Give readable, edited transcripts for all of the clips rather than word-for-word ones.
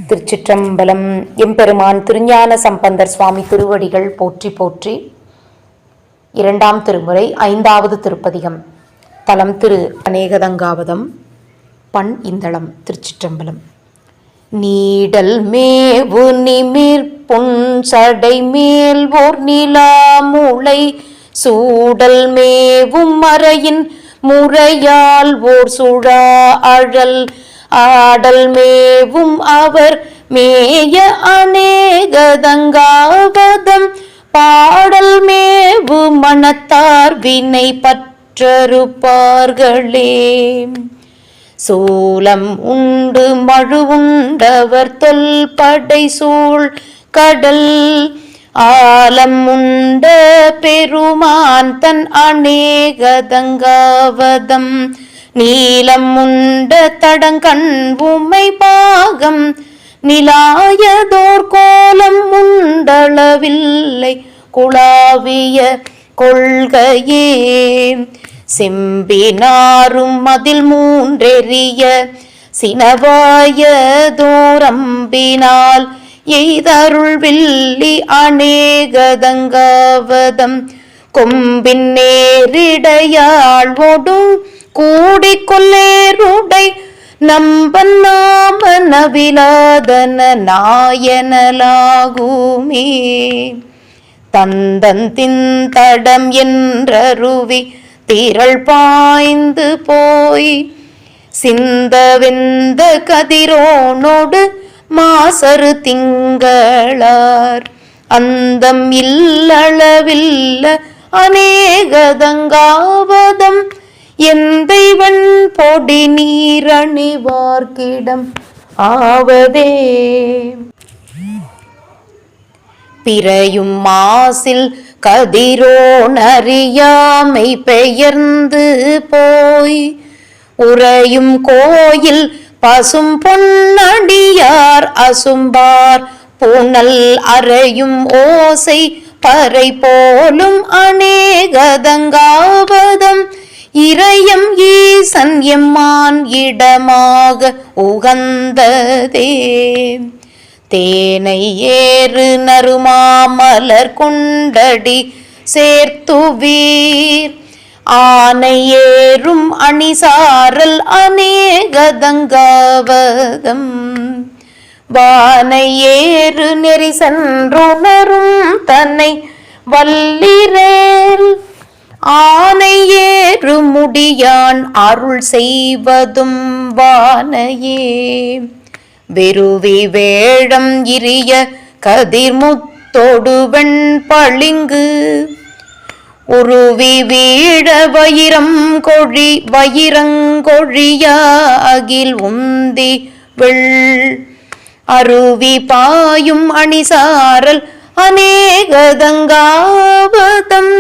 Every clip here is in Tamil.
திருச்சிற்றம்பலம். எம்பெருமான் திருஞான சம்பந்தர் சுவாமி திருவடிகள் போற்றி போற்றி. இரண்டாம் திருமுறை ஐந்தாவது திருப்பதிகம். தலம் திரு அநேகதங்காவதம். பண் இந்தளம். திருச்சிற்றம்பலம். நீடல் மேவு நிமிர் பொன் சடை மேல் ஓர் நிலா முளை சூடல் மேவும் மறையின் முறையால் ஓர் சுழா அழல் ஆடல் மேவும் அவர் மேய அநேகதங்காவதம் பாடல் மேவு மனத்தார் வினை பற்றறுப்பார்களே. சூலம் உண்டு மழு உண்டவர் தொல்படை சூழ் கடல் ஆலம் உண்ட பெருமான் தன் அநேகதங்காவதம் நீலம் உண்ட தடங்கண் உமை பாகம் நிலாயதோர் கோலம் உண்டளவில்லை குழாவிய கொள்கையே. செம்பினாரும் மதில் மூன்றெறிய சினவாய தோரம்பினால் எய்தருள் வில்லி அநேகதங்காவதம் கொம்பின் நேரிடையாள் ஒடும் கூடி கொல்லேருடை நம்பன் நாம நவிலாதன நாயனலாகுமே. தந்தந்தின் தடம் என்றருவி திரள் பாய்ந்து போய் சிந்தவெந்த கதிரோனோடு மாசரு திங்களார் அந்தம் இல்லளவில்ல அநேகதங்காவதம் எந்தைவன் பொடி நீரணிவார்க்கிடம் ஆவதே. பிறையும் மாசில் கதிரோனறியாமை பெயர்ந்து போய் உறையும் கோயில் பசும் பொன்னடியார் அசும்பார் புனல் அறையும் ஓசை பறை போலும் அநேகதங்காவதம் இறையம் ஈசன் எம்மான் இடமாக உகந்ததே. தேனை ஏறு நறுமாமலர் கொண்டடி சேர்த்துவீர் ஆனை ஏறும் அணிசாரல் அநேகதங்காவதம் வானை ஏறு நெறி சென்றுணரும் தன்னை வல்லிரேல் ஆனை ஏறு முடியான் அருள் செய்வதும் வானையே. வெறுவி வேழம் இரிய கதிர்முத்தொடு வெண் பளிங்கு உருவி வீழ வயிரம் கொழி வயிரங்கொழியாகில் உந்தி வெள் அருவி பாயும் அணிசாரல் அநேகதங்காவதம்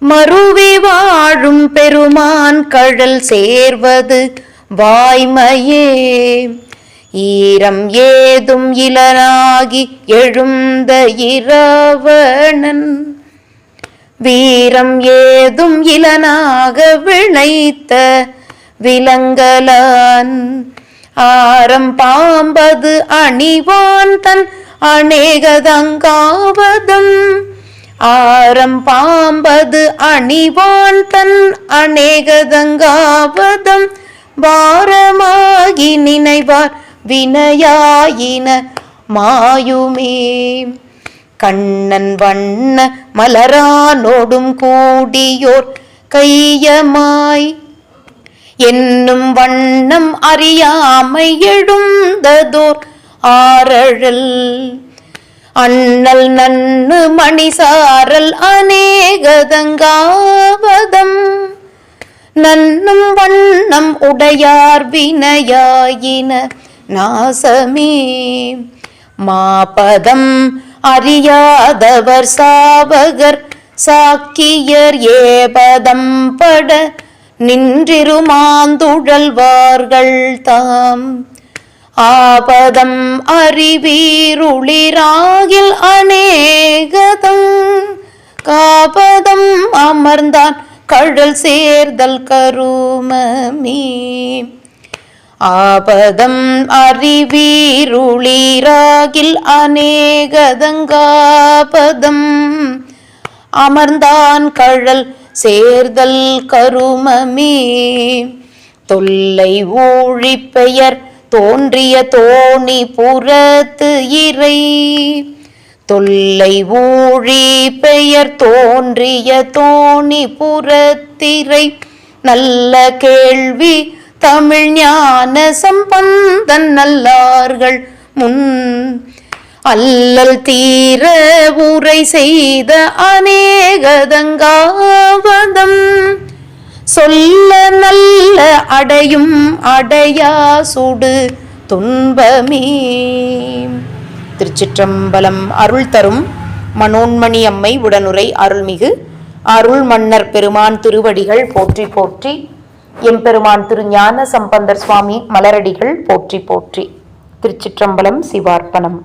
மருவி வாழும் பெருமான் கழல் சேர்வது வாய்மையே. ஈரம் ஏதும் இலனாகி எழுந்த இரவணன் வீரம் ஏதும் இலனாக விளைத்த விலங்கலான் ஆரம் பாம்பது அணிவான் தன் அநேகதங்காவதம் ஆரம் பாம்பது அணிவான் தன் அநேகதங்காவதம் வாரமாகி நினைவார் வினையாயின மாயுமே. கண்ணன் வண்ண மலரானோடும் கூடியோர் கையமாய் என்னும் வண்ணம் அறியாமை எழுந்ததோர் ஆரழல் அண்ணல் நன்னு மணிசாரல் அநேகதங்காவதம் நன்னும் வண்ணம் உடையார் வினையாயின நாசமே. மாபதம் அறியாதவர் சாவகர் சாக்கியர் ஏபதம் பட நின்றிருமாந்துழல்வார்கள் தாம் ஆபதம் அறிவீருளிராகில் அநேகதம் காபதம் அமர்ந்தான் கழல் சேர்தல் கருமமே. ஆபதம் அறிவீருளீராகில் அநேகதங்காபதம் அமர்ந்தான் கழல் சேர்தல் கருமமே தொல்லை ஊழி பெயர் தோன்றிய தோணி புறத்து இறை தொல்லை ஊழி பெயர் தோன்றிய தோணி புறத்திரை நல்ல கேள்வி தமிழ் ஞான சம்பந்தன் நல்லார்கள் முன் அல்லல் தீர உரை செய்த அநேகதங்காவதம் சொல்ல நல்ல அடையும் அடையா சுடு துன்பமே. திருச்சிற்றம்பலம். அருள் தரும் மனோன்மணி அம்மை உடனுரை அருள்மிகு அருள் மன்னர் பெருமான் திருவடிகள் போற்றி போற்றி. எம்பெருமான் திரு ஞான சம்பந்தர் சுவாமி மலரடிகள் போற்றி போற்றி. திருச்சிற்றம்பலம். சிவார்ப்பணம்.